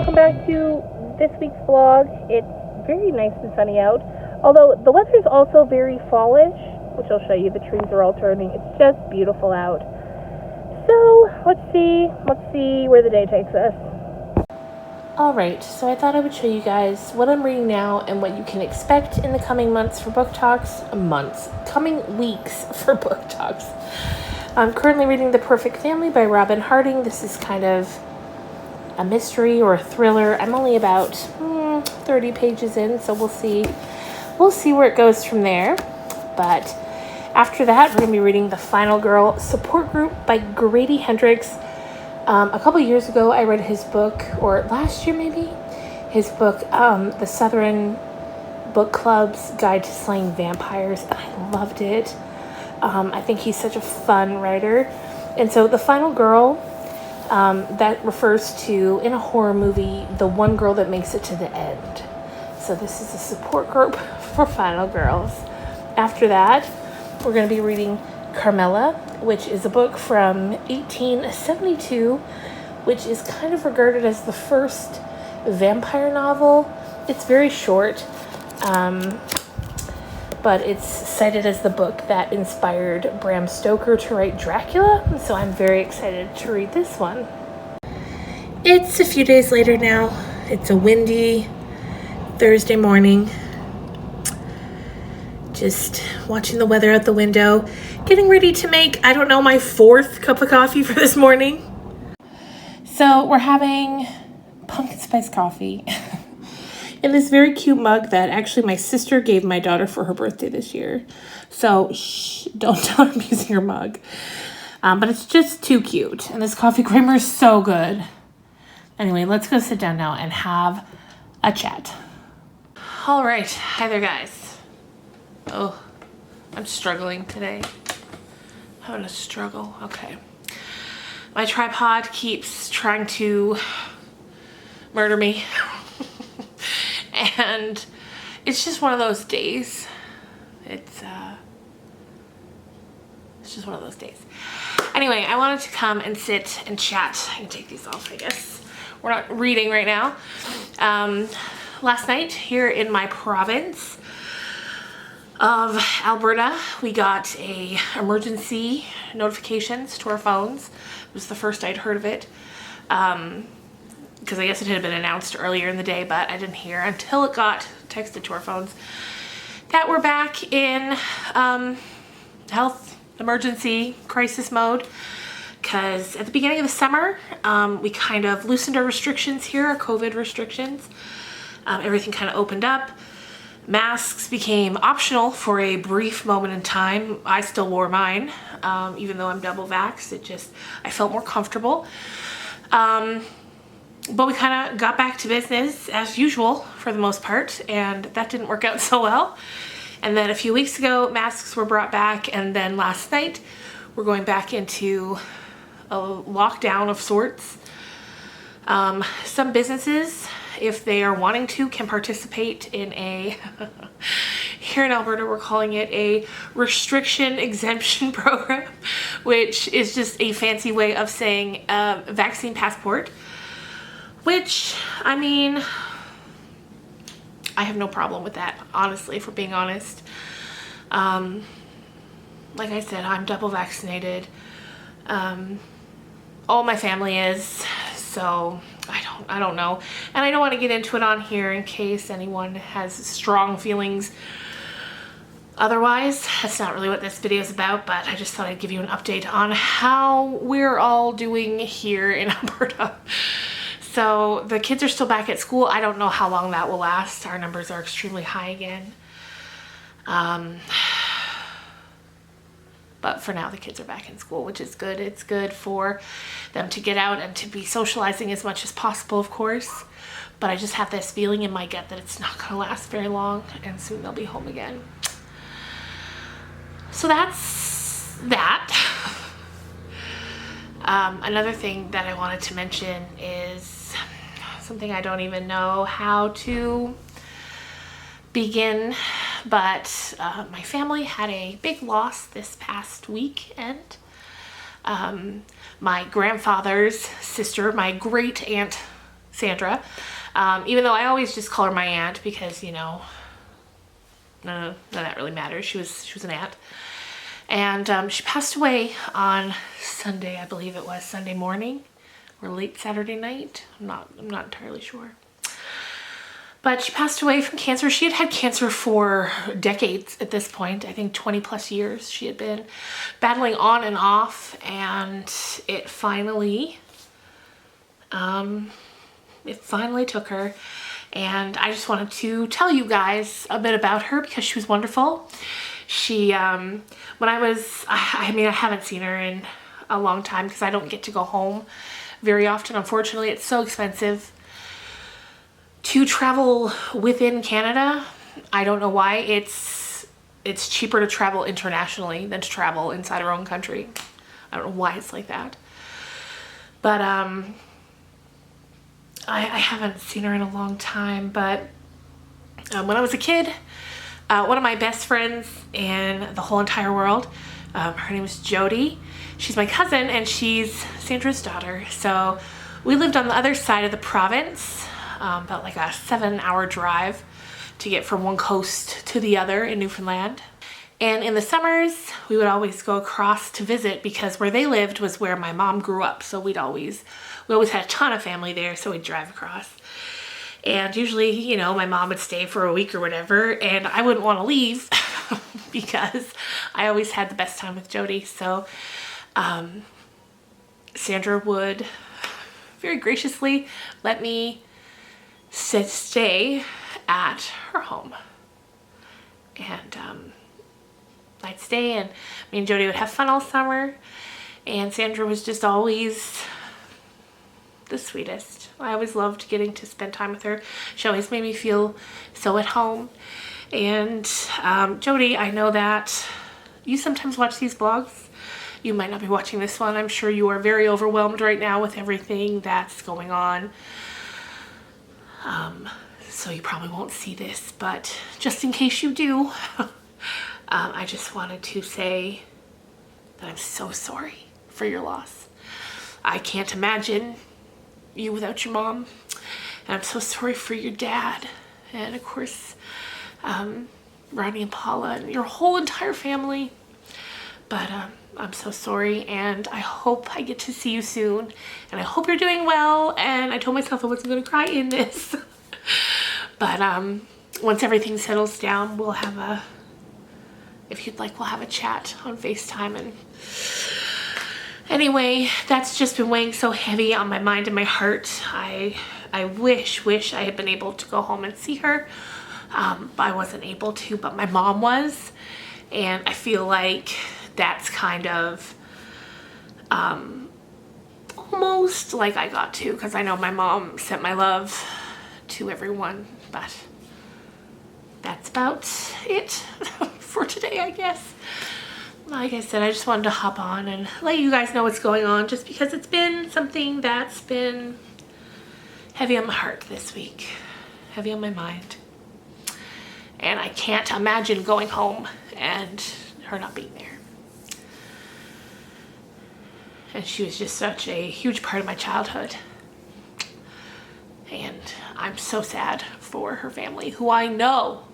welcome back to this week's vlog. It's very nice and sunny out, although the weather is also very fallish, which I'll show you. The trees are all turning. It's just beautiful out. So let's see where the day takes us. Alright, so I thought I would show you guys what I'm reading now and what you can expect in the coming months for book talks. Coming weeks for book talks. I'm currently reading The Perfect Family by Robin Harding. This is kind of a mystery or a thriller. I'm only about 30 pages in, so we'll see where it goes from there. But after that, we're going to be reading The Final Girl Support Group by Grady Hendrix. A couple years ago, I read his book, or last year maybe, his book, The Southern Book Club's Guide to Slaying Vampires, and I loved it. I think he's such a fun writer. And so The Final Girl, that refers to, in a horror movie, the one girl that makes it to the end. So this is a support group for Final Girls. After that, we're going to be reading Carmilla, which is a book from 1872, which is kind of regarded as the first vampire novel. It's very short, but it's cited as the book that inspired Bram Stoker to write Dracula, so I'm very excited to read this one. It's a few days later now. It's a windy Thursday morning. Just watching the weather out the window, getting ready to make, I don't know, my 4th cup of coffee for this morning. So we're having pumpkin spice coffee in this very cute mug that actually my sister gave my daughter for her birthday this year. So shh, don't tell her I'm using her mug. But it's just too cute. And this coffee creamer is so good. Anyway, let's go sit down now and have a chat. All right. Hi there, guys. Oh, I'm struggling today. Having a struggle. Okay. My tripod keeps trying to murder me. And it's just one of those days. It's just one of those days. Anyway, I wanted to come and sit and chat. I can take these off, I guess. We're not reading right now. Last night here in my province of Alberta, we got a emergency notifications to our phones. It was the first I'd heard of it, because I guess it had been announced earlier in the day, but I didn't hear until it got texted to our phones that we're back in health emergency crisis mode. Because at the beginning of the summer, we kind of loosened our restrictions here, our COVID restrictions. Everything kind of opened up. Masks became optional for a brief moment in time. I still wore mine, even though I'm double vaxxed. I felt more comfortable. But we kind of got back to business as usual for the most part, and that didn't work out so well. And then a few weeks ago, masks were brought back, and then last night, we're going back into a lockdown of sorts. Some businesses, if they are wanting to, can participate in a, here in Alberta, we're calling it a restriction exemption program, which is just a fancy way of saying vaccine passport, which, I mean, I have no problem with that, honestly, for being honest. Like I said, I'm double vaccinated. All my family is, so I don't know. And I don't want to get into it on here in case anyone has strong feelings otherwise. That's not really what this video is about, but I just thought I'd give you an update on how we're all doing here in Alberta. So the kids are still back at school. I don't know how long that will last. Our numbers are extremely high again. But for now, the kids are back in school, which is good. It's good for them to get out and to be socializing as much as possible, of course. But I just have this feeling in my gut that it's not going to last very long, and soon they'll be home again. So that's that. Another thing that I wanted to mention is something I don't even know how to begin, but my family had a big loss this past weekend. My grandfather's sister, my great aunt Sandra. Even though I always just call her my aunt because, you know, none of that really matters. She was an aunt. And she passed away on Sunday, I believe it was, Sunday morning or late Saturday night. I'm not entirely sure. But she passed away from cancer. She had had cancer for decades at this point. I think 20 plus years she had been battling on and off, and it finally took her. And I just wanted to tell you guys a bit about her because she was wonderful. She, when I mean, I haven't seen her in a long time because I don't get to go home very often. Unfortunately, it's so expensive to travel within Canada. I don't know why. It's cheaper to travel internationally than to travel inside our own country. I don't know why it's like that. But I haven't seen her in a long time. But when I was a kid, one of my best friends in the whole entire world, her name is Jody. She's my cousin and she's Sandra's daughter. So we lived on the other side of the province, about like a 7-hour drive to get from one coast to the other in Newfoundland. And in the summers, we would always go across to visit because where they lived was where my mom grew up. So we always had a ton of family there, so we'd drive across. And usually, you know, my mom would stay for a week or whatever, and I wouldn't want to leave because I always had the best time with Jody. So Sandra would very graciously let me stay at her home. And I'd stay, and me and Jody would have fun all summer. And Sandra was just always the sweetest. I always loved getting to spend time with her. She always made me feel so at home. And Jody, I know that you sometimes watch these vlogs. You might not be watching this one. I'm sure you are very overwhelmed right now with everything that's going on. So you probably won't see this, but just in case you do, I just wanted to say that I'm so sorry for your loss. I can't imagine you without your mom, and I'm so sorry for your dad, and of course Ronnie and Paula and your whole entire family. But I'm so sorry, and I hope I get to see you soon, and I hope you're doing well. And I told myself I wasn't going to cry in this. But once everything settles down, we'll have if you'd like, we'll have a chat on FaceTime. And anyway, that's just been weighing so heavy on my mind and my heart. I wish I had been able to go home and see her. I wasn't able to, but my mom was. And I feel like that's kind of almost like I got to, because I know my mom sent my love to everyone, but that's about it for today, I guess. Like I said, I just wanted to hop on and let you guys know what's going on, just because it's been something that's been heavy on my heart this week, heavy on my mind. And I can't imagine going home and her not being there. And she was just such a huge part of my childhood. And I'm so sad for her family, who I know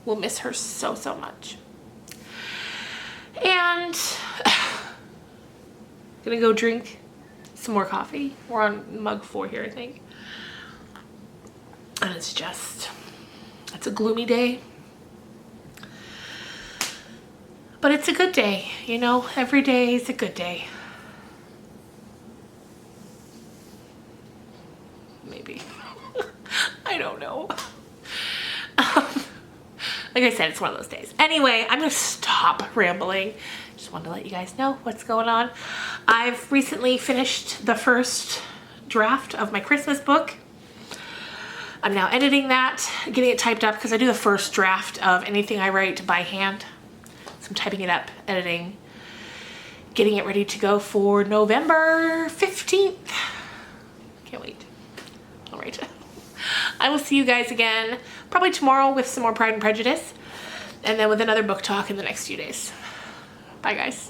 will miss her so, so much. And gonna go drink some more coffee. We're on mug 4 here, I think. And it's a gloomy day. But it's a good day, you know? Every day is a good day. Maybe. I don't know. Like I said, it's one of those days. Anyway, I'm gonna stop rambling. Just wanted to let you guys know what's going on. I've recently finished the first draft of my Christmas book. I'm now editing that, getting it typed up, because I do the first draft of anything I write by hand. So I'm typing it up, editing, getting it ready to go for November 15th. Can't wait. All right. I will see you guys again probably tomorrow with some more Pride and Prejudice, and then with another book talk in the next few days. Bye, guys.